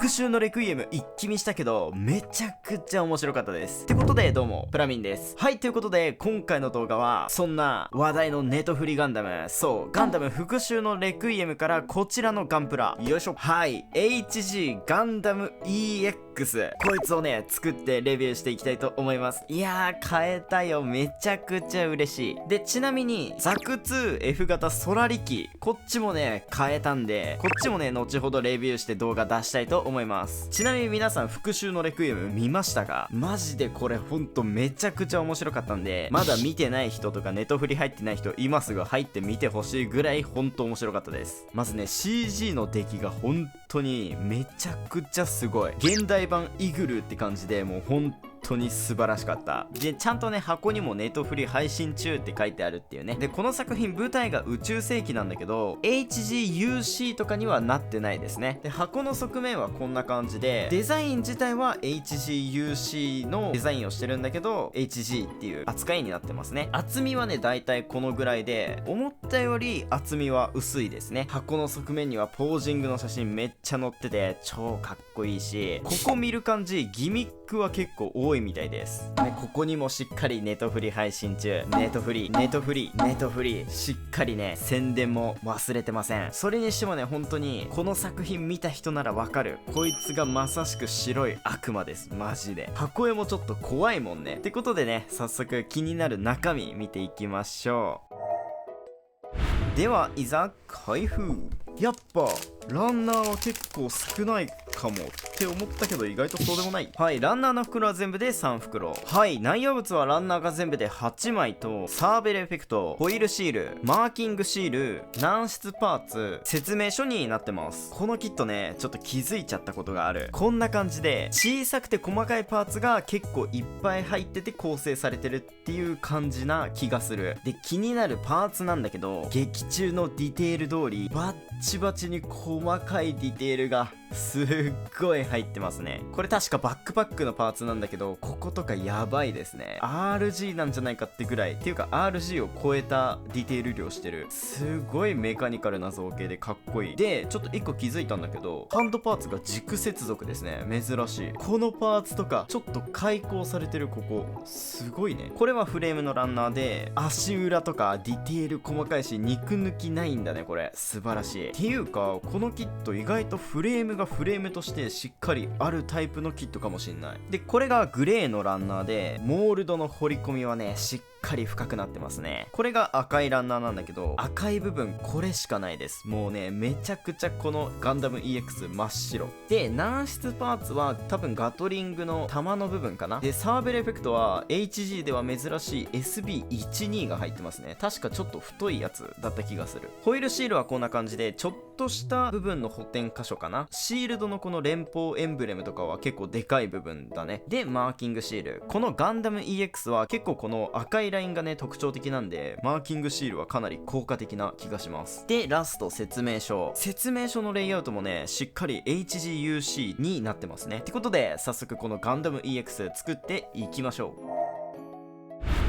復讐のレクイエム一気見したけどめちゃくちゃ面白かったです。ってことでどうもプラミンです。はい、ということで今回の動画はそんな話題のネトフリガンダム、そうガンダム復讐のレクイエムからこちらのガンプラ、よいしょ、はい HG ガンダム EX、 こいつをね作ってレビューしていきたいと思います。いやー買えたよ、めちゃくちゃ嬉しい。でちなみにザク 2F 型ソラリキ、こっちもね買えたんで、こっちもね後ほどレビューして動画出したいと思います。ちなみに皆さん復讐のレクイエム見ましたか？マジでこれほんとめちゃくちゃ面白かったんで、まだ見てない人とかネトフリ入ってない人今すぐ入ってみてほしいぐらいほんと面白かったです。まずね CG の出来が本当にめちゃくちゃすごい、現代版イグルーって感じでもう本当に素晴らしかった。でちゃんとね箱にもネットフリ配信中って書いてあるっていうね。でこの作品舞台が宇宙世紀なんだけど HGUC とかにはなってないですね。で箱の側面はこんな感じで、デザイン自体は HGUC のデザインをしてるんだけど HG っていう扱いになってますね。厚みはねだいたいこのぐらいで、思ったより厚みは薄いですね。箱の側面にはポージングの写真めっちゃ載ってて超かっこいいし、ここ見る感じギミックは結構多いみたいです、ね、ここにもしっかりネトフリ配信中、ネトフリしっかりね宣伝も忘れてません。それにしてもね本当にこの作品見た人ならわかる、こいつがまさしく白い悪魔です。マジで箱絵もちょっと怖いもんね。ってことでね早速気になる中身見ていきましょう。ではいざ開封。やっぱランナーは結構少ないかもって思ったけど意外とそうでもない。はい、ランナーの袋は全部で3袋。はい、内容物はランナーが全部で8枚とサーベルエフェクト、ホイールシール、マーキングシール、軟質パーツ、説明書になってます。このキットねちょっと気づいちゃったことがある。こんな感じで小さくて細かいパーツが結構いっぱい入ってて構成されてるっていう感じな気がする。で気になるパーツなんだけど、劇中のディテール通りバッチバチに細かいディテールがすっごい入ってますね。これ確かバックパックのパーツなんだけど、こことかやばいですね。 RG なんじゃないかってぐらい、っていうか RG を超えたディテール量してる。すごいメカニカルな造形でかっこいい。でちょっと1個気づいたんだけど、ハンドパーツが軸接続ですね。珍しい。このパーツとかちょっと開口されてる、ここすごいね。これはフレームのランナーで足裏とかディテール細かいし肉抜きないんだね。これ素晴らしい。っていうかこのキット意外とフレームがフレームとしてしっかりあるタイプのキットかもしんない。でこれがグレーのランナーで、モールドの彫り込みはねしっかり深くなってますね。これが赤いランナーなんだけど、赤い部分これしかないです。もうねめちゃくちゃこのガンダム EX 真っ白で、軟質パーツは多分ガトリングの弾の部分かな。でサーベルエフェクトは HG では珍しい SB12 が入ってますね。確かちょっと太いやつだった気がする。ホイールシールはこんな感じでちょっとした部分の補填箇所かな。シールドのこの連邦エンブレムとかは結構でかい部分だね。でマーキングシール、このガンダム EX は結構この赤いラインがね特徴的なんで、マーキングシールはかなり効果的な気がします。でラスト説明書のレイアウトもねしっかり HGUC になってますね。ってことで早速このガンダム EX 作っていきましょう。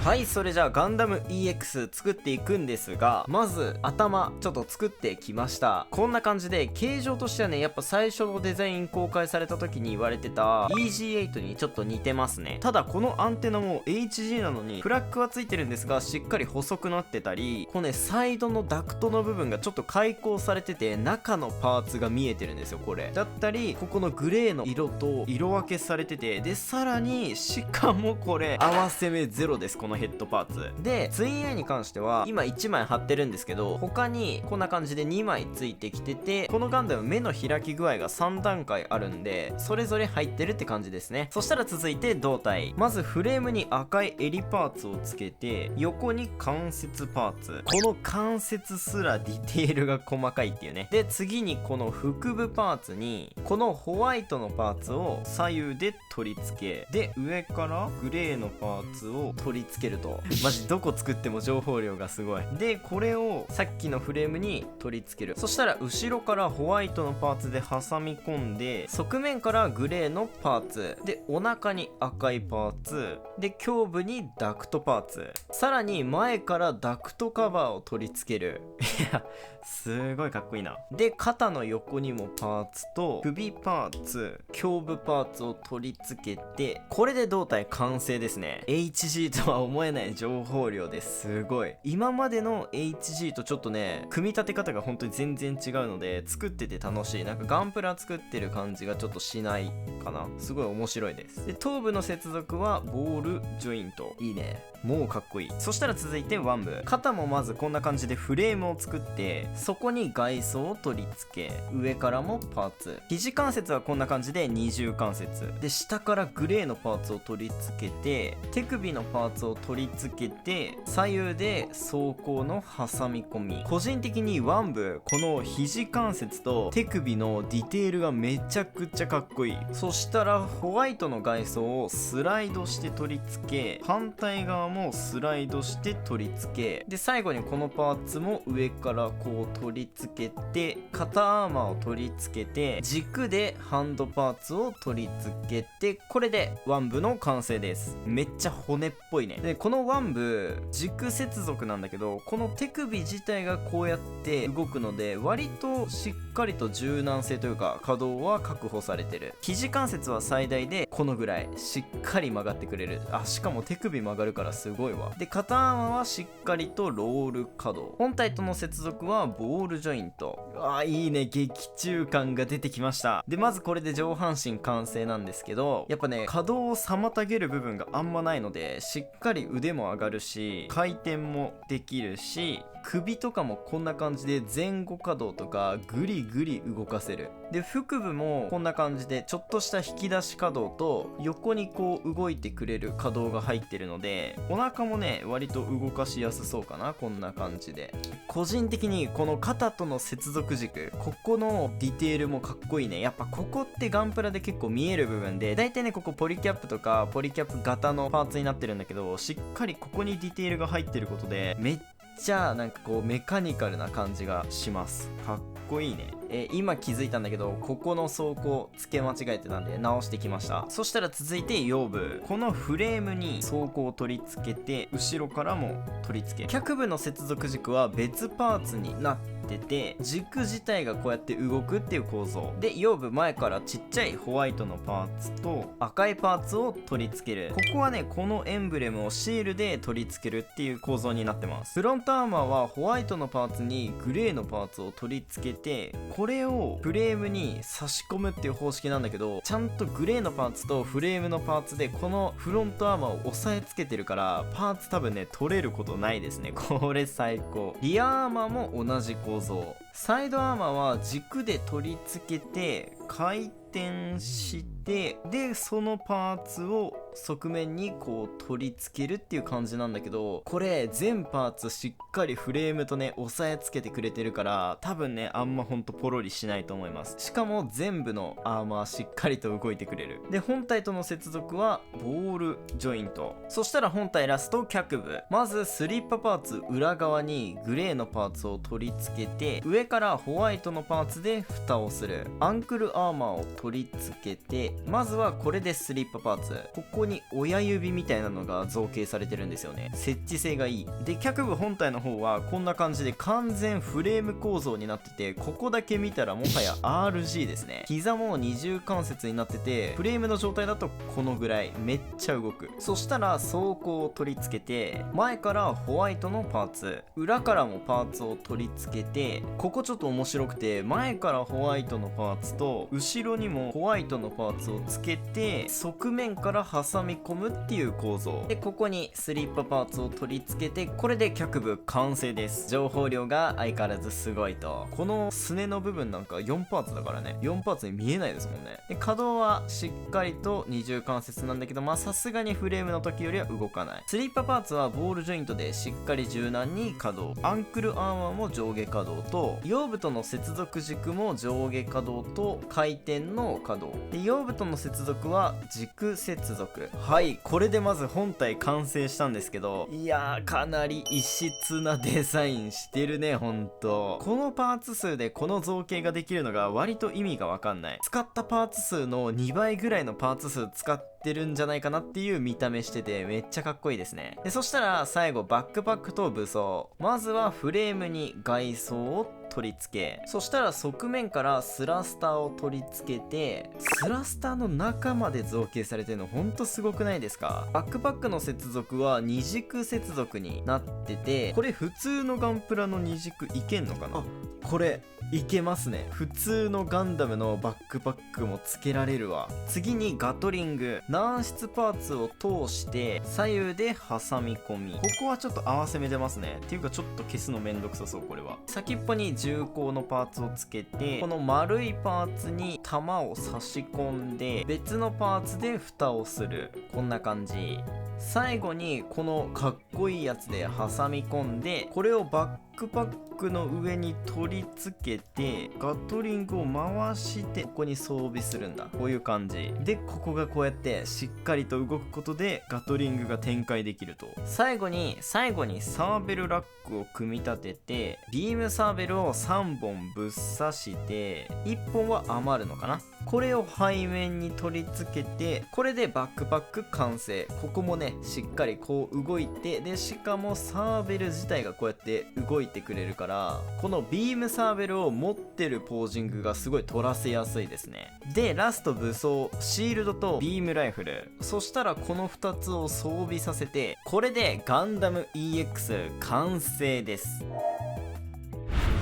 はい、それじゃあガンダム EX 作っていくんですが、まず頭ちょっと作ってきました。こんな感じで形状としてはねやっぱ最初のデザイン公開された時に言われてた EG8 にちょっと似てますね。ただこのアンテナも HG なのにフラッグはついてるんですが、しっかり細くなってたり、このねサイドのダクトの部分がちょっと開口されてて中のパーツが見えてるんですよ。これだったり、ここのグレーの色と色分けされてて、でさらにしかもこれ合わせ目ゼロです。このヘッドパーツでツインアイに関しては今1枚貼ってるんですけど、他にこんな感じで2枚ついてきてて、このガンダム目の開き具合が3段階あるんでそれぞれ入ってるって感じですね。そしたら続いて胴体、まずフレームに赤い襟パーツをつけて、横に関節パーツ、この関節すらディテールが細かいっていうね。で次にこの腹部パーツにこのホワイトのパーツを左右で取り付け、で上からグレーのパーツを取り付付けるとマジどこ作っても情報量がすごい。でこれをさっきのフレームに取り付ける。そしたら後ろからホワイトのパーツで挟み込んで、側面からグレーのパーツで、お腹に赤いパーツで、胸部にダクトパーツ、さらに前からダクトカバーを取り付ける。いやすごいかっこいいな。で肩の横にもパーツと首パーツ、胸部パーツを取り付けて、これで胴体完成ですね。 HG とは思えない情報量ですごい。今までの HG とちょっとね組み立て方が本当に全然違うので、作ってて楽しい。なんかガンプラ作ってる感じがちょっとしないかな。すごい面白いです。で頭部の接続はボールジョイント、いいね、もうかっこいい。そしたら続いて腕部。肩もまずこんな感じでフレームを作って、そこに外装を取り付け、上からもパーツ、肘関節はこんな感じで二重関節で、下からグレーのパーツを取り付けて、手首のパーツを取り付けて、左右で装甲の挟み込み。個人的に腕部、この肘関節と手首のディテールがめちゃくちゃかっこいい。そしたらホワイトの外装をスライドして取り付け、反対側もスライドして取り付け、で最後にこのパーツも上からこう取り付けて、肩アーマーを取り付けて、軸でハンドパーツを取り付けて、これで腕部の完成です。めっちゃ骨っぽいね。でこの腕部軸接続なんだけど、この手首自体がこうやって動くので、割としっかりと柔軟性というか可動は確保されてる。肘関節は最大でこのぐらいしっかり曲がってくれる。しかも手首曲がるからすごいわ。で肩アーマーはしっかりとロール可動。本体との接続はボールジョイント。いいね、劇中感が出てきました。でまずこれで上半身完成なんですけど、やっぱね可動を妨げる部分があんまないので、しっかり腕も上がるし、回転もできるし、首とかもこんな感じで前後可動とかグリグリ動かせる。で腹部もこんな感じでちょっとした引き出し可動と横にこう動いてくれる可動が入ってるので、お腹もね割と動かしやすそうかな。こんな感じで個人的にこの肩との接続軸、ここのディテールもかっこいいね。やっぱここってガンプラで結構見える部分で、だいたいねここポリキャップとかポリキャップ型のパーツになってるんだけど、しっかりここにディテールが入ってることでめっちゃなんかこうメカニカルな感じがします。かっこいいね。今気づいたんだけど、ここの装甲付け間違えてたんで直してきました。そしたら続いて腰部。このフレームに装甲を取り付けて、後ろからも取り付け、脚部の接続軸は別パーツになってて、軸自体がこうやって動くっていう構造で、腰部前からちっちゃいホワイトのパーツと赤いパーツを取り付ける。ここはねこのエンブレムをシールで取り付けるっていう構造になってます。フロントアーマーはホワイトのパーツにグレーのパーツを取り付けて、これをフレームに差し込むっていう方式なんだけど、ちゃんとグレーのパーツとフレームのパーツでこのフロントアーマーを押さえつけてるから、パーツ多分ね取れることないですね。これ最高。リアアーマーも同じ構造。サイドアーマーは軸で取り付けて回転して、でそのパーツを側面にこう取り付けるっていう感じなんだけど、これ全パーツしっかりフレームとね押さえつけてくれてるから、多分ねあんまほんとポロリしないと思います。しかも全部のアーマーしっかりと動いてくれる。で本体との接続はボールジョイント。そしたら本体ラスト脚部。まずスリッパパーツ裏側にグレーのパーツを取り付けて、上からホワイトのパーツで蓋をする。アンクルアーマーを取り付けて、まずはこれでスリッパパーツ、ここに親指みたいなのが造形されてるんですよね。設置性がいい。で脚部本体の方はこんな感じで完全フレーム構造になってて、ここだけ見たらもはや RG ですね。膝も二重関節になってて、フレームの状態だとこのぐらいめっちゃ動く。そしたら装甲を取り付けて、前からホワイトのパーツ、裏からもパーツを取り付けて、ここちょっと面白くて、前からホワイトのパーツと後ろにもホワイトのパーツをつけて、側面から挟み込むっていう構造で、ここにスリッパパーツを取り付けて、これで脚部完成です。情報量が相変わらずすごいと。このすねの部分なんか4パーツだからね、4パーツに見えないですもんね。で可動はしっかりと二重関節なんだけど、さすがにフレームの時よりは動かない。スリッパパーツはボールジョイントでしっかり柔軟に可動。アンクルアーマーも上下可動と、腰部との接続軸も上下可動と回転の可動で、腰部との接続は軸接続。ク。はい、これでまず本体完成したんですけど、いやーかなり異質なデザインしてるね。ほんとこのパーツ数でこの造形ができるのが割と意味がわかんない。使ったパーツ数の2倍ぐらいのパーツ数使ってるんじゃないかなっていう見た目してて、めっちゃかっこいいですね。でそしたら最後バックパックと武装。まずはフレームに外装を取り付け、そしたら側面からスラスターを取り付けて、スラスターの中まで造形されてるのほんとすごくないですか？バックパックの接続は二軸接続になってて、これ普通のガンプラの二軸いけんのかな？これいけますね。普通のガンダムのバックパックも付けられるわ。次にガトリング、軟質パーツを通して左右で挟み込み、ここはちょっと合わせ目出ますね。っていうかちょっと消すのめんどくさそう。これは先っぽに重厚のパーツをつけて、この丸いパーツに玉を差し込んで別のパーツで蓋をする。こんな感じ。最後にこのかっこいいやつで挟み込んで、これをバックパックの上に取り付けてガトリングを回してここに装備するんだ。こういう感じで、ここがこうやってしっかりと動くことでガトリングが展開できると。最後にサーベルラックを組み立てて、ビームサーベルを3本ぶっ刺して1本は余るのかな。これを背面に取り付けて、これでバックパック完成。ここもねしっかりこう動いて、でしかもサーベル自体がこうやって動いてくれるから、このビームサーベルを持ってるポージングがすごい取らせやすいですね。でラスト武装、シールドとビームライフル。そしたらこの2つを装備させて、これでガンダム EX 完成です。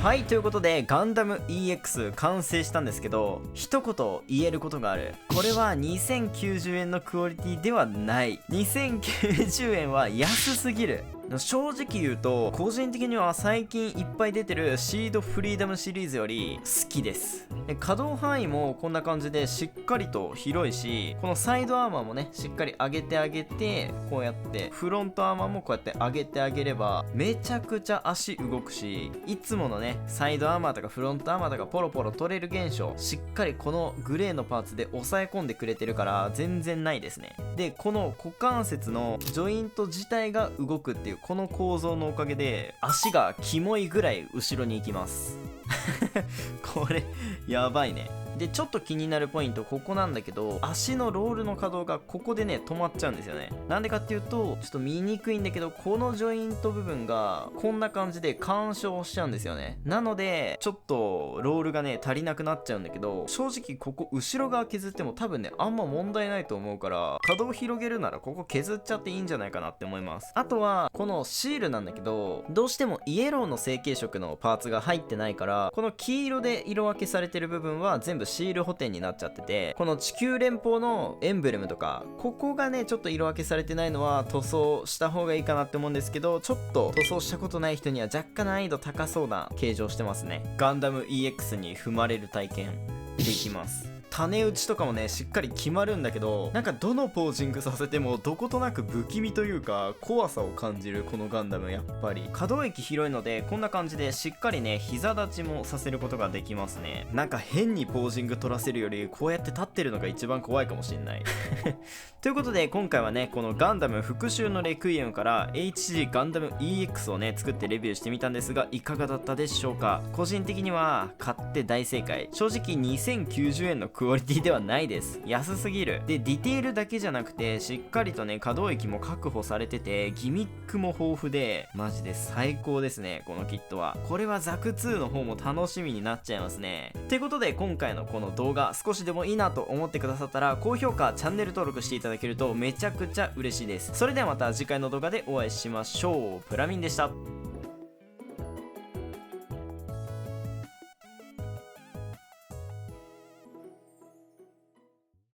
はい、ということでガンダム EX 完成したんですけど、一言言えることがある。これは2090円のクオリティではない。2090円は安すぎる。正直言うと個人的には最近いっぱい出てるシードフリーダムシリーズより好きです。可動範囲もこんな感じでしっかりと広いし、このサイドアーマーもねしっかり上げてあげて、こうやってフロントアーマーもこうやって上げてあげればめちゃくちゃ足動くし、いつものねサイドアーマーとかフロントアーマーとかポロポロ取れる現象しっかりこのグレーのパーツで抑え込んでくれてるから全然ないですね。でこの股関節のジョイント自体が動くっていうこの構造のおかげで足がキモいぐらい後ろに行きますこれやばいね。でちょっと気になるポイントここなんだけど、足のロールの可動がここでね止まっちゃうんですよね。なんでかっていうとちょっと見にくいんだけど、このジョイント部分がこんな感じで干渉しちゃうんですよね。なのでちょっとロールがね足りなくなっちゃうんだけど、正直ここ後ろ側削っても多分ねあんま問題ないと思うから、可動広げるならここ削っちゃっていいんじゃないかなって思います。あとはこのシールなんだけど、どうしてもイエローの成型色のパーツが入ってないから、この黄色で色分けされてる部分は全部シール補填になっちゃってて、この地球連邦のエンブレムとかここがねちょっと色分けされてないのは塗装した方がいいかなって思うんですけど、ちょっと塗装したことない人には若干難易度高そうな形状してますね。ガンダム EX に踏まれる体験できます。種打ちとかもねしっかり決まるんだけど、なんかどのポージングさせてもどことなく不気味というか怖さを感じるこのガンダム。やっぱり可動域広いのでこんな感じでしっかりね膝立ちもさせることができますね。なんか変にポージング取らせるよりこうやって立ってるのが一番怖いかもしんないということで今回はねこのガンダム復讐のレクイエムから HG ガンダム EX をね作ってレビューしてみたんですが、いかがだったでしょうか。個人的には買って大正解。正直2090円のクオリティではないです。安すぎる。でディテールだけじゃなくてしっかりとね可動域も確保されてて、ギミックも豊富でマジで最高ですね。このキットはこれはザク2の方も楽しみになっちゃいますね。ということで今回のこの動画少しでもいいなと思ってくださったら高評価チャンネル登録していただけるとめちゃくちゃ嬉しいです。それではまた次回の動画でお会いしましょう。プラミンでした。